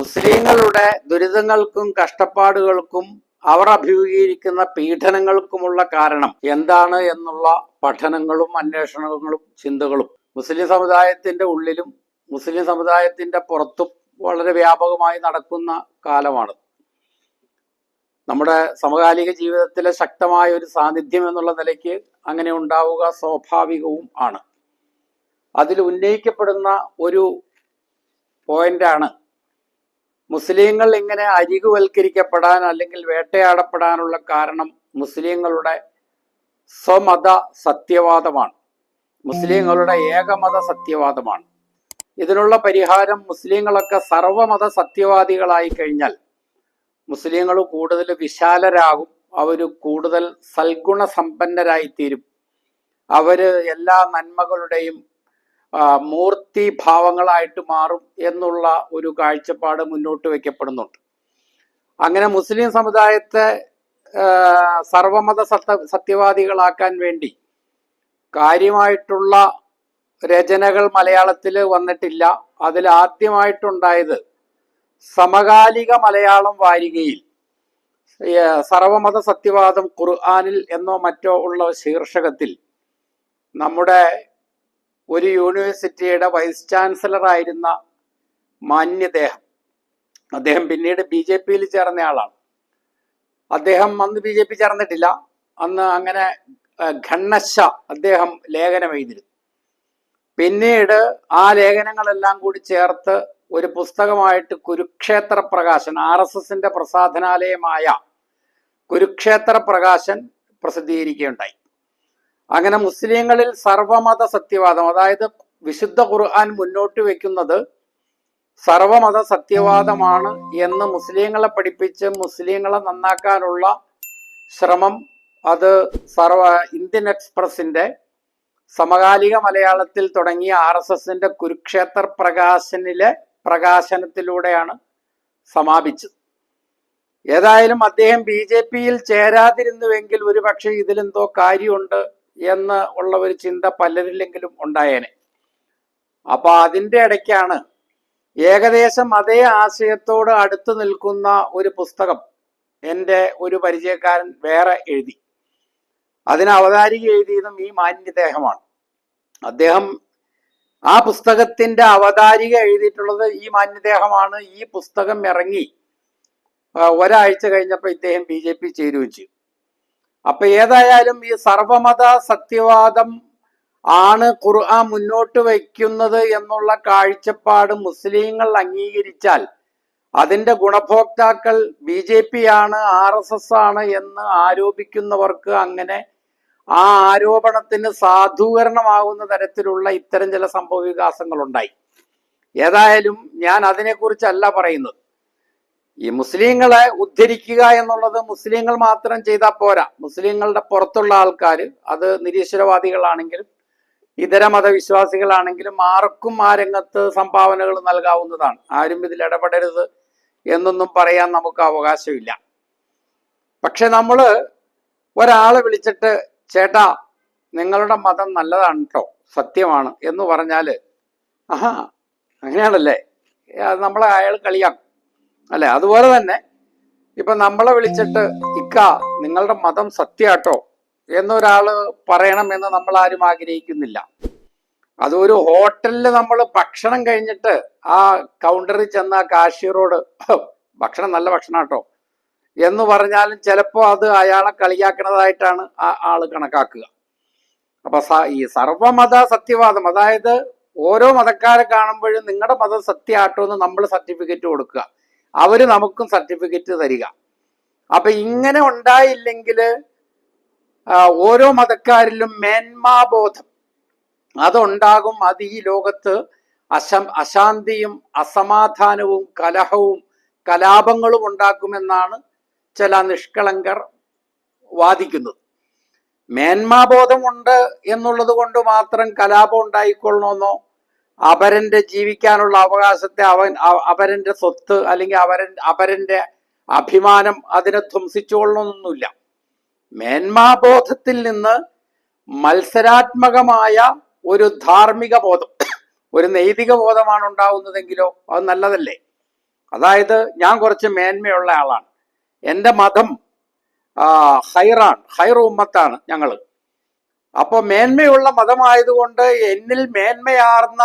മുസ്ലിങ്ങളുടെ ദുരിതങ്ങൾക്കും കഷ്ടപ്പാടുകൾക്കും അവർ അഭിമുഖീകരിക്കുന്ന പീഡനങ്ങൾക്കുമുള്ള കാരണം എന്താണ് എന്നുള്ള പഠനങ്ങളും അന്വേഷണങ്ങളും ചിന്തകളും മുസ്ലിം സമുദായത്തിന്റെ ഉള്ളിലും മുസ്ലിം സമുദായത്തിന്റെ പുറത്തും വളരെ വ്യാപകമായി നടക്കുന്ന കാലമാണ്. നമ്മുടെ സമകാലിക ജീവിതത്തിലെ ശക്തമായ ഒരു സാന്നിധ്യം എന്നുള്ള നിലയ്ക്ക് അങ്ങനെ ഉണ്ടാവുക സ്വാഭാവികവും ആണ്. അതിൽ ഉന്നയിക്കപ്പെടുന്ന ഒരു പോയിന്റാണ് മുസ്ലിങ്ങൾ ഇങ്ങനെ അരികുവൽക്കരിക്കപ്പെടാൻ അല്ലെങ്കിൽ വേട്ടയാടപ്പെടാനുള്ള കാരണം മുസ്ലിങ്ങളുടെ സ്വമത സത്യവാദമാണ്, മുസ്ലിങ്ങളുടെ ഏകമത സത്യവാദമാണ്. ഇതിനുള്ള പരിഹാരം മുസ്ലിങ്ങളൊക്കെ സർവമത സത്യവാദികളായി കഴിഞ്ഞാൽ മുസ്ലിങ്ങൾ കൂടുതൽ വിശാലരാകും, അവർ കൂടുതൽ സൽഗുണ സമ്പന്നരായിത്തീരും, അവര് എല്ലാ നന്മകളുടെയും മൂർത്തി ഭാവങ്ങളായിട്ട് മാറും എന്നുള്ള ഒരു കാഴ്ചപ്പാട് മുന്നോട്ട് വയ്ക്കപ്പെടുന്നുണ്ട്. അങ്ങനെ മുസ്ലിം സമുദായത്തെ സർവമത സത്യവാദികളാക്കാൻ വേണ്ടി കാര്യമായിട്ടുള്ള രചനകൾ മലയാളത്തിൽ വന്നിട്ടില്ല. അതിൽ ആദ്യമായിട്ടുണ്ടായത് സമകാലിക മലയാളം വാരികയിൽ സർവമത സത്യവാദം ഖുർആനിൽ എന്നോ മറ്റോ ഉള്ള ശീർഷകത്തിൽ നമ്മുടെ ഒരു യൂണിവേഴ്സിറ്റിയുടെ വൈസ് ചാൻസലർ ആയിരുന്ന മാന്യദേഹം, അദ്ദേഹം പിന്നീട് BJP-യിൽ ചേർന്ന ആളാണ്. അദ്ദേഹം അന്ന് BJP ചേർന്നിട്ടില്ല, അന്ന് അങ്ങനെ ഖണ്ണശ അദ്ദേഹം ലേഖനം എഴുതിയിരുന്നു. പിന്നീട് ആ ലേഖനങ്ങളെല്ലാം കൂടി ചേർത്ത് ഒരു പുസ്തകമായിട്ട് കുരുക്ഷേത്ര പ്രകാശൻ, RSSന്റെ പ്രസാധനാലയമായ കുരുക്ഷേത്ര പ്രകാശൻ പ്രസിദ്ധീകരിക്കുകയുണ്ടായി. അങ്ങനെ മുസ്ലിങ്ങളിൽ സർവമത സത്യവാദം, അതായത് വിശുദ്ധ ഖുർആൻ മുന്നോട്ട് വെക്കുന്നത് സർവമത സത്യവാദമാണ് എന്ന് മുസ്ലിങ്ങളെ പഠിപ്പിച്ച് മുസ്ലിങ്ങളെ നന്നാക്കാനുള്ള ശ്രമം, അത് ഇന്ത്യൻ എക്സ്പ്രസിന്റെ സമകാലിക മലയാളത്തിൽ തുടങ്ങിയ RSSന്റെ കുരുക്ഷേത്ര പ്രകാശനിലെ പ്രകാശനത്തിലൂടെയാണ് സമാപിച്ചത്. ഏതായാലും അദ്ദേഹം BJP-യിൽ ചേരാതിരുന്നുവെങ്കിൽ ഒരുപക്ഷെ ഇതിലെന്തോ കാര്യമുണ്ട് എന്ന് ഉള്ള ഒരു ചിന്ത പലരിലെങ്കിലും ഉണ്ടായേനെ. അപ്പൊ അതിൻ്റെ ഇടയ്ക്കാണ് ഏകദേശം അതേ ആശയത്തോട് അടുത്തു നിൽക്കുന്ന ഒരു പുസ്തകം എൻ്റെ ഒരു പരിചയക്കാരൻ വേറെ എഴുതി. അതിന് അവതാരിക എഴുതിയതും ഈ മാന്യദേഹമാണ്. അദ്ദേഹം ആ പുസ്തകത്തിന്റെ അവതാരിക എഴുതിയിട്ടുള്ളത് ഈ മാന്യദേഹമാണ്. ഈ പുസ്തകം ഇറങ്ങി ഒരാഴ്ച കഴിഞ്ഞപ്പോൾ ഇദ്ദേഹം BJP ചേരുകയും ചെയ്തു. അപ്പൊ ഏതായാലും ഈ സർവമത സത്യവാദം ആണ് ഖുർആൻ മുന്നോട്ട് വയ്ക്കുന്നത് എന്നുള്ള കാഴ്ചപ്പാട് മുസ്ലിങ്ങൾ അംഗീകരിച്ചാൽ അതിന്റെ ഗുണഭോക്താക്കൾ BJP ആണ്, RSS ആണ് എന്ന് ആരോപിക്കുന്നവർക്ക് അങ്ങനെ ആ ആരോപണത്തിന് സാധൂകരണമാകുന്ന തരത്തിലുള്ള ഇത്തരം ചില സംഭവ വികാസങ്ങൾ ഉണ്ടായി. ഏതായാലും ഞാൻ അതിനെക്കുറിച്ചല്ല പറയുന്നത്. ഈ മുസ്ലിങ്ങളെ ഉദ്ധരിക്കുക എന്നുള്ളത് മുസ്ലിങ്ങൾ മാത്രം ചെയ്താൽ പോരാ. മുസ്ലിങ്ങളുടെ പുറത്തുള്ള ആൾക്കാർ, അത് നിരീശ്വരവാദികളാണെങ്കിലും ഇതര മതവിശ്വാസികളാണെങ്കിലും ആർക്കും ആ രംഗത്ത് സംഭാവനകൾ നൽകാവുന്നതാണ്. ആരും ഇതിൽ ഇടപെടരുത് എന്നൊന്നും പറയാൻ നമുക്ക് അവകാശമില്ല. പക്ഷെ നമ്മൾ ഒരാളെ വിളിച്ചിട്ട് ചേട്ടാ നിങ്ങളുടെ മതം നല്ലതാണ് കേട്ടോ, സത്യമാണ് എന്ന് പറഞ്ഞാൽ ആഹാ അങ്ങനെയാണല്ലേ, നമ്മളെ അയാൾ കളിയാക്കും അല്ലെ. അതുപോലെ തന്നെ ഇപ്പൊ നമ്മളെ വിളിച്ചിട്ട് ഇക്ക നിങ്ങളുടെ മതം സത്യാട്ടോ എന്നൊരാള് പറയണം എന്ന് നമ്മൾ ആരും ആഗ്രഹിക്കുന്നില്ല. അതൊരു ഹോട്ടലിൽ നമ്മൾ ഭക്ഷണം കഴിഞ്ഞിട്ട് ആ കൗണ്ടറിൽ ചെന്ന കാഷ്യറോട് ഭക്ഷണം നല്ല ഭക്ഷണം കേട്ടോ എന്ന് പറഞ്ഞാലും ചിലപ്പോൾ അത് അയാളെ കളിയാക്കുന്നതായിട്ടാണ് ആ ആള് കണക്കാക്കുക. അപ്പൊ ഈ സർവമത സത്യവാദം, അതായത് ഓരോ മതക്കാരെ കാണുമ്പോഴും നിങ്ങളുടെ മതം സത്യമാട്ടോ എന്ന് നമ്മൾ സർട്ടിഫിക്കറ്റ് കൊടുക്കുക, അവര് നമുക്കും സർട്ടിഫിക്കറ്റ് തരിക. അപ്പൊ ഇങ്ങനെ ഉണ്ടായില്ലെങ്കിൽ ഓരോ മതക്കാരിലും മേന്മാബോധം അതുണ്ടാകും. അത് ഈ ലോകത്ത് അശാന്തിയും അസമാധാനവും കലഹവും കലാപങ്ങളും ഉണ്ടാക്കുമെന്നാണ് ചില നിഷ്കളങ്കർ വാദിക്കുന്നത്. മേന്മാബോധമുണ്ട് എന്നുള്ളത് കൊണ്ട് മാത്രം കലാപം ഉണ്ടായിക്കൊള്ളണമെന്നോ അപരന്റെ ജീവിക്കാനുള്ള അവകാശത്തെ അപരന്റെ സ്വത്ത് അല്ലെങ്കിൽ അപരന്റെ അഭിമാനം അതിനെ ധ്വംസിച്ചുകൊള്ളണമെന്നൊന്നുമില്ല. മേന്മാബോധത്തിൽ നിന്ന് മത്സരാത്മകമായ ഒരു ധാർമ്മിക ബോധം, ഒരു നൈതിക ബോധമാണ് ഉണ്ടാവുന്നതെങ്കിലോ അത് നല്ലതല്ലേ. അതായത് ഞാൻ കുറച്ച് മേന്മയുള്ള ആളാണ്, എൻ്റെ മതം ഹൈർ ഉമ്മത്താണ് ഞങ്ങൾ. അപ്പോൾ മേന്മയുള്ള മതമായതുകൊണ്ട് എന്നിൽ മേന്മയാർന്ന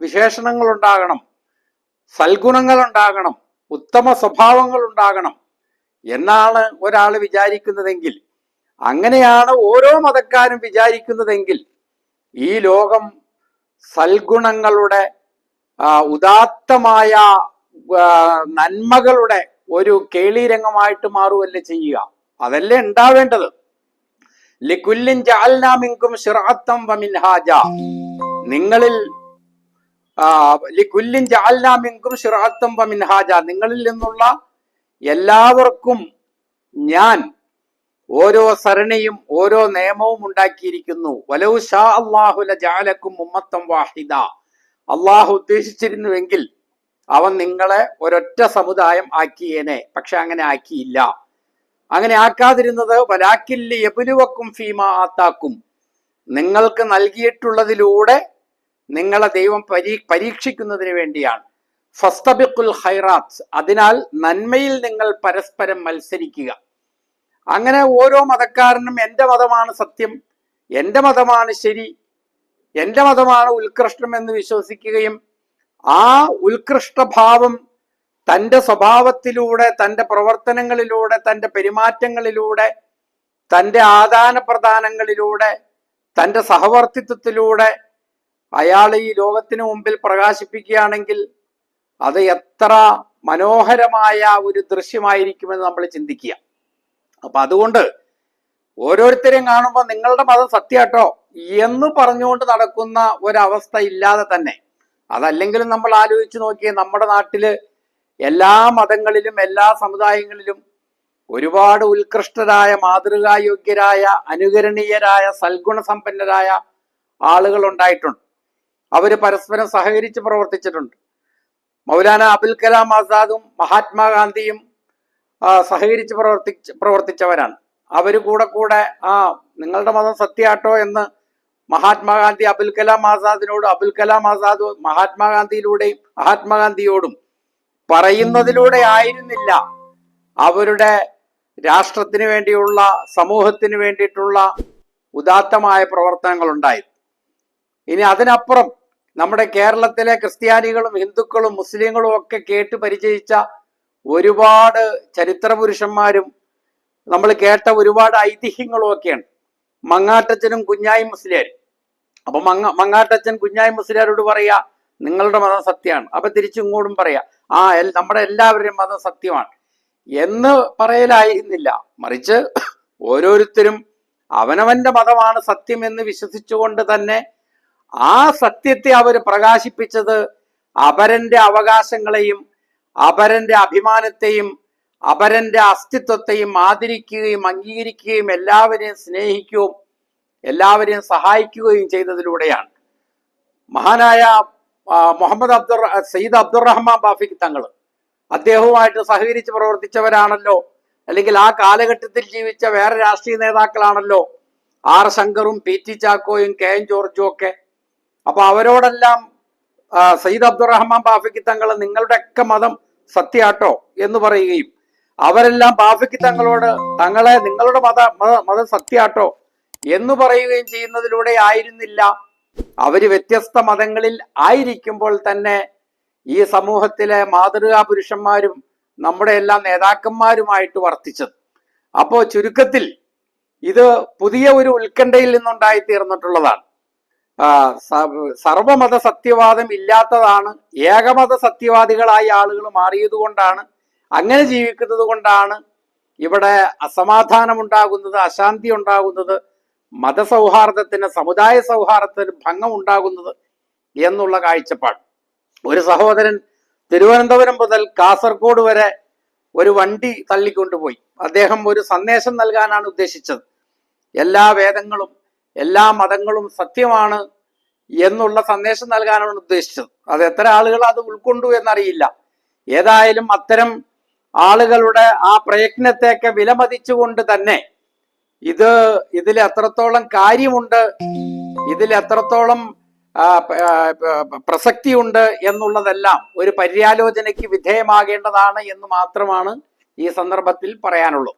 വിശേഷണങ്ങൾ ഉണ്ടാകണം, സൽഗുണങ്ങൾ ഉണ്ടാകണം, ഉത്തമ സ്വഭാവങ്ങൾ ഉണ്ടാകണം എന്നാണ് ഒരാൾ വിചാരിക്കുന്നതെങ്കിൽ, അങ്ങനെയാണ് ഓരോ മതക്കാരും വിചാരിക്കുന്നതെങ്കിൽ, ഈ ലോകം സൽഗുണങ്ങളുടെ ഉദാത്തമായ നന്മകളുടെ ഒരു കേളീരംഗമായിട്ട് മാറുകയല്ലേ ചെയ്യുക. അതല്ലേ ഉണ്ടാവേണ്ടത്. ലികുല്ലിൻ ജഅൽനാ മിൻകും ശിർഅത്തൻ വമിൻഹാജ, നിങ്ങളിൽ ലികുല്ലിൻ ജഅൽനാ മിൻകും ശിർഅത്തൻ വമിൻഹാജ, നിങ്ങളിൽ നിന്നുള്ള എല്ലാവർക്കും ഞാൻ ഓരോ സരണിയും ഓരോ നിയമവും ഉണ്ടാക്കിയിരിക്കുന്നു. വലൗ ശാ അല്ലാഹു ലജഅലക്കും ഉമ്മത്തൻ വാഹിദ, അള്ളാഹു ഉദ്ദേശിച്ചിരുന്നുവെങ്കിൽ അവൻ നിങ്ങളെ ഒരൊറ്റ സമുദായം ആക്കിയേനെ. പക്ഷെ അങ്ങനെ ആക്കിയില്ല. അങ്ങനെ ആക്കാതിരുന്നത് വലാക്കില്ലി യബ്ലുവക്കും ഫീമാ ആത്താക്കും, നിങ്ങൾക്ക് നൽകിയിട്ടുള്ളതിലൂടെ നിങ്ങളെ ദൈവം പരീക്ഷിക്കുന്നതിന് വേണ്ടിയാണ്. ഫസ്തബിഖുൽ ഖൈറാത്ത്, അതിനാൽ നന്മയിൽ നിങ്ങൾ പരസ്പരം മത്സരിക്കുക. അങ്ങനെ ഓരോ മതക്കാരനും എൻ്റെ മതമാണ് സത്യം, എൻ്റെ മതമാണ് ശരി, എൻ്റെ മതമാണ് ഉത്കൃഷ്ടം എന്ന് വിശ്വസിക്കുകയും ആ ഉത്കൃഷ്ടഭാവം തൻ്റെ സ്വഭാവത്തിലൂടെ, തൻ്റെ പ്രവർത്തനങ്ങളിലൂടെ, തൻ്റെ പെരുമാറ്റങ്ങളിലൂടെ, തൻ്റെ ആദാന പ്രദാനങ്ങളിലൂടെ, തൻ്റെ സഹവർത്തിത്വത്തിലൂടെ അയാൾ ഈ ലോകത്തിന് മുമ്പിൽ പ്രകാശിപ്പിക്കുകയാണെങ്കിൽ അത് എത്ര മനോഹരമായ ഒരു ദൃശ്യമായിരിക്കുമെന്ന് നമ്മൾ ചിന്തിക്കുക. അപ്പൊ അതുകൊണ്ട് ഓരോരുത്തരെയും കാണുമ്പോൾ നിങ്ങളുടെ മതം സത്യാട്ടോ എന്ന് പറഞ്ഞുകൊണ്ട് നടക്കുന്ന ഒരവസ്ഥ ഇല്ലാതെ തന്നെ, അതല്ലെങ്കിലും നമ്മൾ ആലോചിച്ച് നോക്കിയേ, നമ്മുടെ നാട്ടില് എല്ലാ മതങ്ങളിലും എല്ലാ സമുദായങ്ങളിലും ഒരുപാട് ഉത്കൃഷ്ടരായ, മാതൃകായോഗ്യരായ, അനുകരണീയരായ, സൽഗുണസമ്പന്നരായ ആളുകൾ ഉണ്ടായിട്ടുണ്ട്. അവര് പരസ്പരം സഹകരിച്ച് പ്രവർത്തിച്ചിട്ടുണ്ട്. മൗലാന അബുൽ കലാം ആസാദും മഹാത്മാഗാന്ധിയും സഹകരിച്ച് പ്രവർത്തിച്ചവരാണ്. അവര് കൂടെ നിങ്ങളുടെ മതം സത്യാട്ടോ എന്ന് മഹാത്മാഗാന്ധി അബുൽ കലാം ആസാദിനോടും, അബുൽ കലാം ആസാദ് മഹാത്മാഗാന്ധിയോടും പറയുന്നതിലൂടെ ആയിരുന്നില്ല അവരുടെ രാഷ്ട്രത്തിന് വേണ്ടിയുള്ള, സമൂഹത്തിന് വേണ്ടിയിട്ടുള്ള ഉദാത്തമായ പ്രവർത്തനങ്ങൾ ഉണ്ടായത്. ഇനി അതിനപ്പുറം നമ്മുടെ കേരളത്തിലെ ക്രിസ്ത്യാനികളും ഹിന്ദുക്കളും മുസ്ലിങ്ങളും ഒക്കെ കേട്ട് പരിചയിച്ച ഒരുപാട് ചരിത്ര പുരുഷന്മാരും നമ്മൾ കേട്ട ഒരുപാട് ഐതിഹ്യങ്ങളും ഒക്കെയാണ്. മങ്ങാട്ടച്ചനും കുഞ്ഞായി മുസ്ലിയാരും. അപ്പൊ മങ്ങാട്ടച്ചൻ കുഞ്ഞായി മുസ്ലിയാരോട് പറയാ നിങ്ങളുടെ മതം സത്യമാണ്. അപ്പൊ തിരിച്ചിങ്ങോട്ടും പറയാ നമ്മുടെ എല്ലാവരുടെയും മതം സത്യമാണ് എന്ന് പറയലായിരുന്നില്ല. മറിച്ച് ഓരോരുത്തരും അവനവന്റെ മതമാണ് സത്യം എന്ന് വിശ്വസിച്ചുകൊണ്ട് തന്നെ ആ സത്യത്തെ അവർ പ്രകാശിപ്പിച്ചത് അപരന്റെ അവകാശങ്ങളെയും അപരന്റെ അഭിമാനത്തെയും അപരന്റെ അസ്തിത്വത്തെയും ആദരിക്കുകയും അംഗീകരിക്കുകയും എല്ലാവരെയും സ്നേഹിക്കുകയും എല്ലാവരെയും സഹായിക്കുകയും ചെയ്തതിലൂടെയാണ്. മഹാനായ സയ്യിദ് അബ്ദുറഹ്മാൻ ബാഫിഖ് തങ്ങൾ, അദ്ദേഹവുമായിട്ട് സഹകരിച്ച് പ്രവർത്തിച്ചവരാണല്ലോ, അല്ലെങ്കിൽ ആ കാലഘട്ടത്തിൽ ജീവിച്ച വേറെ രാഷ്ട്രീയ നേതാക്കളാണല്ലോ ആർ ശങ്കറും പി ടി ചാക്കോയും കെ എൻ ജോർജും ഒക്കെ. അപ്പൊ അവരോടെല്ലാം സയ്യിദ് അബ്ദുറഹ്മാൻ ബാഫിഖ് തങ്ങൾ നിങ്ങളുടെയൊക്കെ മതം സത്യാട്ടോ എന്ന് പറയുകയും അവരെല്ലാം ബാഫിഖ് തങ്ങളോട് നിങ്ങളുടെ മതം സത്യാട്ടോ എന്ന് പറയുകയും ചെയ്യുന്നതിലൂടെ ആയിരുന്നില്ല അവര് വ്യത്യസ്ത മതങ്ങളിൽ ആയിരിക്കുമ്പോൾ തന്നെ ഈ സമൂഹത്തിലെ മാതൃകാ പുരുഷന്മാരും നമ്മുടെ എല്ലാ നേതാക്കന്മാരുമായിട്ട് വർത്തിച്ചത്. അപ്പോ ചുരുക്കത്തിൽ ഇത് പുതിയ ഒരു ഉത്കണ്ഠയിൽ നിന്നുണ്ടായി തീർന്നിട്ടുള്ളതാണ്. സർവമത സത്യവാദം ഇല്ലാത്തതാണ്. ഏകമത സത്യവാദികളായ ആളുകൾ മാറിയത് കൊണ്ടാണ്, അങ്ങനെ ജീവിക്കുന്നത് കൊണ്ടാണ് ഇവിടെ അസമാധാനം ഉണ്ടാകുന്നത്, അശാന്തി ഉണ്ടാകുന്നത്, മതസൗഹാർദ്ദത്തിന്, സമുദായ സൗഹാർദ്ദത്തിന് ഭംഗം ഉണ്ടാകുന്നത് എന്നുള്ള കാഴ്ചപ്പാട്. ഒരു സഹോദരൻ തിരുവനന്തപുരം മുതൽ കാസർഗോഡ് വരെ ഒരു വണ്ടി തള്ളിക്കൊണ്ടുപോയി. അദ്ദേഹം ഒരു സന്ദേശം നൽകാനാണ് ഉദ്ദേശിച്ചത്. എല്ലാ വേദങ്ങളും എല്ലാ മതങ്ങളും സത്യമാണ് എന്നുള്ള സന്ദേശം നൽകാനാണ് ഉദ്ദേശിച്ചത്. അത് എത്ര ആളുകൾ അത് ഉൾക്കൊണ്ടു എന്നറിയില്ല. ഏതായാലും അത്തരം ആളുകളുടെ ആ പ്രയത്നത്തെയൊക്കെ വിലമതിച്ചുകൊണ്ട് തന്നെ ഇതിൽ എത്രത്തോളം കാര്യമുണ്ട്, ഇതിൽ എത്രത്തോളം പ്രസക്തിയുണ്ട് എന്നുള്ളതെല്ലാം ഒരു പര്യാലോചനയ്ക്ക് വിധേയമാകേണ്ടതാണ് എന്ന് മാത്രമാണ് ഈ സന്ദർഭത്തിൽ പറയാനുള്ളത്.